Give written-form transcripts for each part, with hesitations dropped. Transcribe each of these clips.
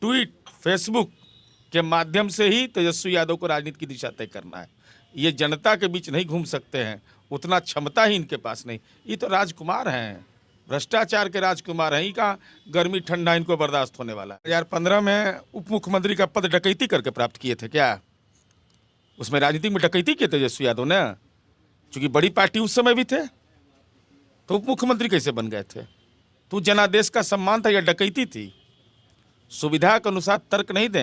Tweet, Facebook के माध्यम से ही तेजस्वी यादव को राजनीति की दिशा तय करना है। ये जनता के बीच नहीं घूम सकते हैं, उतना क्षमता ही इनके पास नहीं। ये तो राजकुमार हैं, भ्रष्टाचार के राजकुमार हैं। का गर्मी ठंडा इनको बर्दाश्त होने वाला है। 2015 में उप मुख्यमंत्री का पद डकैती करके प्राप्त किए थे क्या? उसमें राजनीति में डकैती किए तेजस्वी यादव ने? चूंकि बड़ी पार्टी उस समय भी थे तो उप मुख्यमंत्री कैसे बन गए थे? तो जनादेश का सम्मान था या डकैती थी? सुविधा के अनुसार तर्क नहीं दें।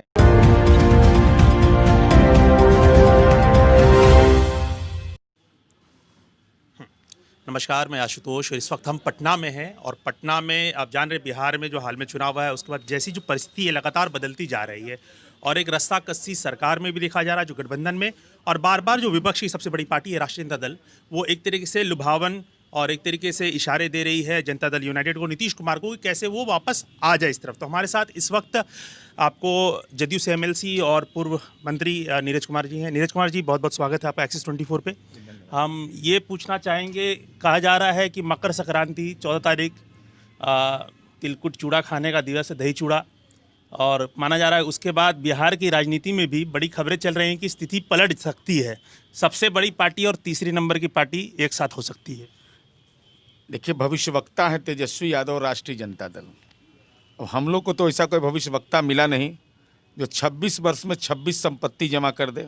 नमस्कार, मैं आशुतोष और इस वक्त हम पटना में हैं। और पटना में आप जान रहे बिहार में जो हाल में चुनाव हुआ है उसके बाद जैसी जो परिस्थिति है लगातार बदलती जा रही है और एक रस्सा कस्सी सरकार में भी देखा जा रहा है जो गठबंधन में, और बार बार जो विपक्ष की सबसे बड़ी पार्टी है राष्ट्रीय जनता दल, वो एक तरीके से लुभावन और एक तरीके से इशारे दे रही है जनता दल यूनाइटेड को, नीतीश कुमार को, कि कैसे वो वापस आ जाए इस तरफ। तो हमारे साथ इस वक्त आपको जदयू से एमएलसी और पूर्व मंत्री नीरज कुमार जी हैं। नीरज कुमार जी, बहुत बहुत स्वागत है आपका एक्सिस 24 पे। हम ये पूछना चाहेंगे, कहा जा रहा है कि मकर संक्रांति 14 तारीख तिलकुट चूड़ा खाने का दिवस है, दही चूड़ा, और माना जा रहा है उसके बाद बिहार की राजनीति में भी बड़ी खबरें चल रही हैं कि स्थिति पलट सकती है, सबसे बड़ी पार्टी और तीसरी नंबर की पार्टी एक साथ हो सकती है। देखिए, भविष्यवक्ता है तेजस्वी यादव, राष्ट्रीय जनता दल। और हम लोग को तो ऐसा कोई भविष्यवक्ता मिला नहीं जो 26 वर्ष में 26 संपत्ति जमा कर दे,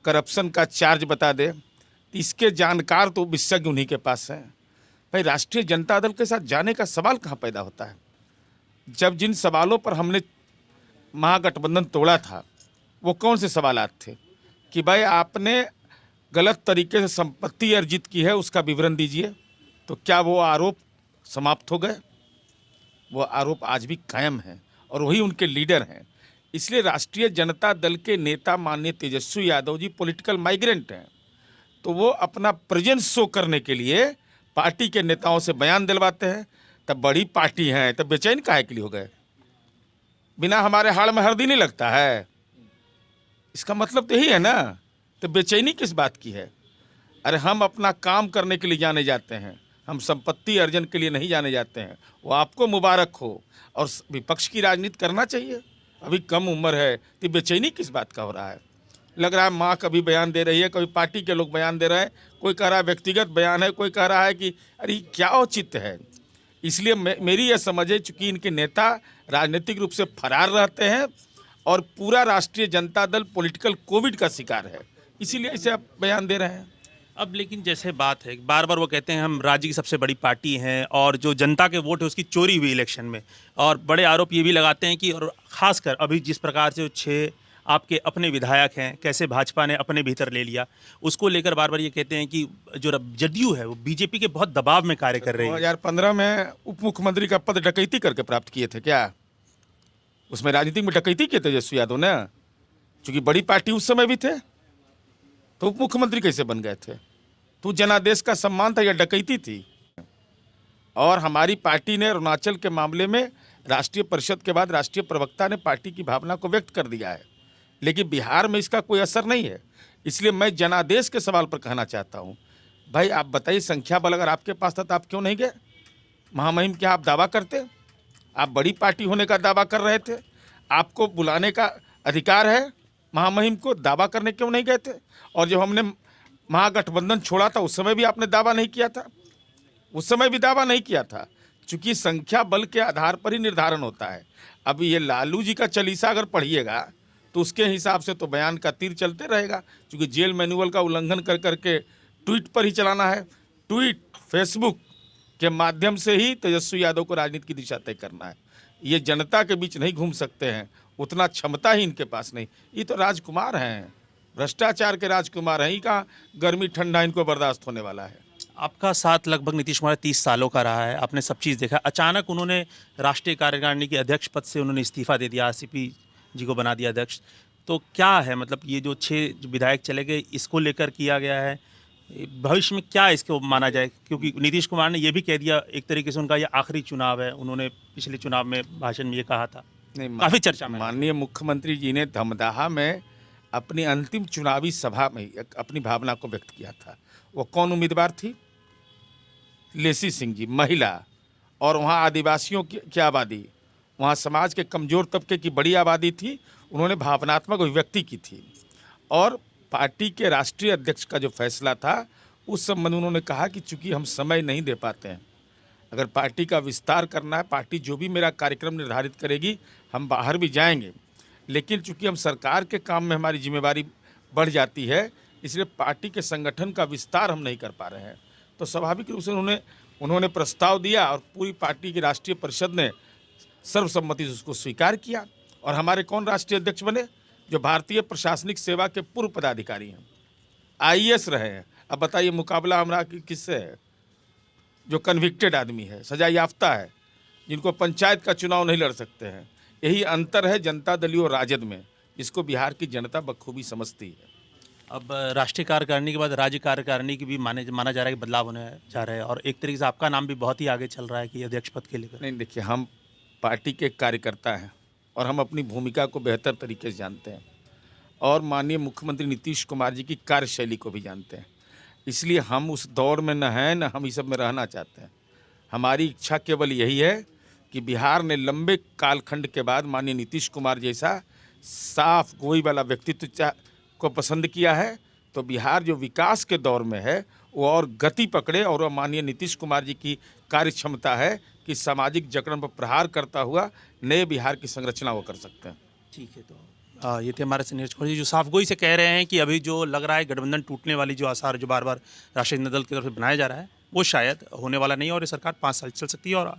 करप्शन का चार्ज बता दे। इसके जानकार तो विशेषज्ञ उन्हीं के पास हैं। भाई, राष्ट्रीय जनता दल के साथ जाने का सवाल कहाँ पैदा होता है? जब जिन सवालों पर हमने महागठबंधन तोड़ा था वो कौन से सवालात थे? कि भाई आपने गलत तरीके से संपत्ति अर्जित की है, उसका विवरण दीजिए। तो क्या वो आरोप समाप्त हो गए? वो आरोप आज भी कायम हैं और वही उनके लीडर हैं। इसलिए राष्ट्रीय जनता दल के नेता माननीय तेजस्वी यादव जी पॉलिटिकल माइग्रेंट हैं। तो वो अपना प्रेजेंस शो करने के लिए पार्टी के नेताओं से बयान दिलवाते हैं। तब बड़ी पार्टी है तब बेचैन काहे के लिए हो गए? बिना हमारे हाड़ में हल्दी नहीं लगता है, इसका मतलब तो यही है ना। तो बेचैनी किस बात की है? अरे हम अपना काम करने के लिए जाने जाते हैं, हम संपत्ति अर्जन के लिए नहीं जाने जाते हैं। वो आपको मुबारक हो, और विपक्ष की राजनीति करना चाहिए। अभी कम उम्र है तो बेचैनी किस बात का हो रहा है? लग रहा है माँ कभी बयान दे रही है, कभी पार्टी के लोग बयान दे रहे हैं, कोई कह रहा है व्यक्तिगत बयान है, कोई कह रहा है कि अरे क्या औचित्य है। इसलिए मेरी यह समझ है, चूँकि इनके नेता राजनीतिक रूप से फरार रहते हैं और पूरा राष्ट्रीय जनता दल पॉलिटिकल कोविड का शिकार है, इसीलिए इसे आप बयान दे रहे हैं। अब लेकिन जैसे बात है, बार बार वो कहते हैं हम राज्य की सबसे बड़ी पार्टी हैं और जो जनता के वोट है उसकी चोरी हुई इलेक्शन में, और बड़े आरोप ये भी लगाते हैं कि, और खासकर अभी जिस प्रकार से 6 आपके अपने विधायक हैं, कैसे भाजपा ने अपने भीतर ले लिया, उसको लेकर बार बार ये कहते हैं कि जो जदयू है वो बीजेपी के बहुत दबाव में कार्य कर रही है। 2015 में उप मुख्यमंत्री का पद डकैती करके प्राप्त किए थे क्या? उसमें राजनीति में डकैती किए तेजस्वी यादव ने? चूंकि बड़ी पार्टी उस समय भी थे तो उप मुख्यमंत्री कैसे बन गए थे? तो जनादेश का सम्मान था या डकैती थी? और हमारी पार्टी ने अरुणाचल के मामले में राष्ट्रीय परिषद के बाद राष्ट्रीय प्रवक्ता ने पार्टी की भावना को व्यक्त कर दिया है, लेकिन बिहार में इसका कोई असर नहीं है। इसलिए मैं जनादेश के सवाल पर कहना चाहता हूं, भाई आप बताइए, संख्या बल अगर आपके पास था तो आप क्यों नहीं गए? महामहिम क्या आप दावा करते? आप बड़ी पार्टी होने का दावा कर रहे थे, आपको बुलाने का अधिकार है, महामहिम को दावा करने क्यों नहीं गए थे? और जब हमने महागठबंधन छोड़ा था उस समय भी आपने दावा नहीं किया था? उस समय भी दावा नहीं किया था, चूंकि संख्या बल के आधार पर ही निर्धारण होता है। अब ये लालू जी का चालीसा अगर पढ़िएगा तो उसके हिसाब से तो बयान का तीर चलते रहेगा, क्योंकि जेल मैनुअल का उल्लंघन कर करके ट्वीट पर ही चलाना है। ट्वीट, फेसबुक के माध्यम से ही तेजस्वी यादव को राजनीति की दिशा तय करना है। ये जनता के बीच नहीं घूम सकते हैं, उतना क्षमता ही इनके पास नहीं। ये तो राजकुमार हैं, भ्रष्टाचार के राजकुमार हैं। का गर्मी ठंडा इनको बर्दाश्त होने वाला है। आपका साथ लगभग नीतीश कुमार 30 सालों का रहा है, आपने सब चीज़ देखा। अचानक उन्होंने राष्ट्रीय कार्यकारिणी के अध्यक्ष पद से उन्होंने इस्तीफा दे दिया, आरसीपी जी को बना दिया अध्यक्ष। तो क्या है, मतलब ये जो 6 विधायक चले गए, इसको लेकर किया गया है, भविष्य में क्या इसको माना जाए? क्योंकि नीतीश कुमार ने ये भी कह दिया एक तरीके से उनका ये आखिरी चुनाव है, उन्होंने पिछले चुनाव में भाषण में ये कहा था, काफ़ी चर्चा में। माननीय मुख्यमंत्री जी ने धमदाहा में अपनी अंतिम चुनावी सभा में अपनी भावना को व्यक्त किया था। वो कौन उम्मीदवार थी? लेसी सिंह जी, महिला, और वहाँ आदिवासियों की आबादी, वहाँ समाज के कमज़ोर तबके की बड़ी आबादी थी, उन्होंने भावनात्मक अभिव्यक्ति की थी। और पार्टी के राष्ट्रीय अध्यक्ष का जो फैसला था, उस संबंध में उन्होंने कहा कि चूंकि हम समय नहीं दे पाते हैं, अगर पार्टी का विस्तार करना है, पार्टी जो भी मेरा कार्यक्रम निर्धारित करेगी, हम बाहर भी जाएंगे, लेकिन चूंकि हम सरकार के काम में हमारी जिम्मेवारी बढ़ जाती है, इसलिए पार्टी के संगठन का विस्तार हम नहीं कर पा रहे हैं। तो स्वाभाविक रूप से उन्होंने प्रस्ताव दिया और पूरी पार्टी की राष्ट्रीय परिषद ने सर्वसम्मति से उसको स्वीकार किया। और हमारे कौन राष्ट्रीय अध्यक्ष बने? जो भारतीय प्रशासनिक सेवा के पूर्व पदाधिकारी हैं, आईएएस रहे हैं। अब बताइए मुकाबला हमारा किससे है? जो कन्विक्टेड आदमी है, सजा याफ्ता है, जिनको पंचायत का चुनाव नहीं लड़ सकते हैं। यही अंतर है जनता दल और राजद में, जिसको बिहार की जनता बखूबी समझती है। अब राष्ट्रीय कार्यकारिणी के बाद राज्य कार्यकारिणी की भी माना जा रहा है कि बदलाव होने जा रहा है, और एक तरीके से आपका नाम भी बहुत ही आगे चल रहा है कि अध्यक्ष पद के लिए। नहीं, देखिए, हम पार्टी के कार्यकर्ता हैं और हम अपनी भूमिका को बेहतर तरीके से जानते हैं और माननीय मुख्यमंत्री नीतीश कुमार जी की कार्यशैली को भी जानते हैं। इसलिए हम उस दौर में न हैं, न हम इस सब में रहना चाहते हैं। हमारी इच्छा केवल यही है कि बिहार ने लंबे कालखंड के बाद माननीय नीतीश कुमार जैसा साफ गोई वाला व्यक्तित्व को पसंद किया है, तो बिहार जो विकास के दौर में है वो और गति पकड़े। और माननीय नीतीश कुमार जी की कार्य क्षमता है कि सामाजिक जकड़न पर प्रहार करता हुआ नए बिहार की संरचना वो कर सकते हैं। ठीक है, तो ये थे हमारे सीनियर जी जो साफ गोई से कह रहे हैं कि अभी जो लग रहा है गठबंधन टूटने वाली जो आसार जो बार बार राष्ट्रीय जनता दल की तरफ से बनाया जा रहा है, वो शायद होने वाला नहीं है और ये सरकार 5 साल चल सकती है। और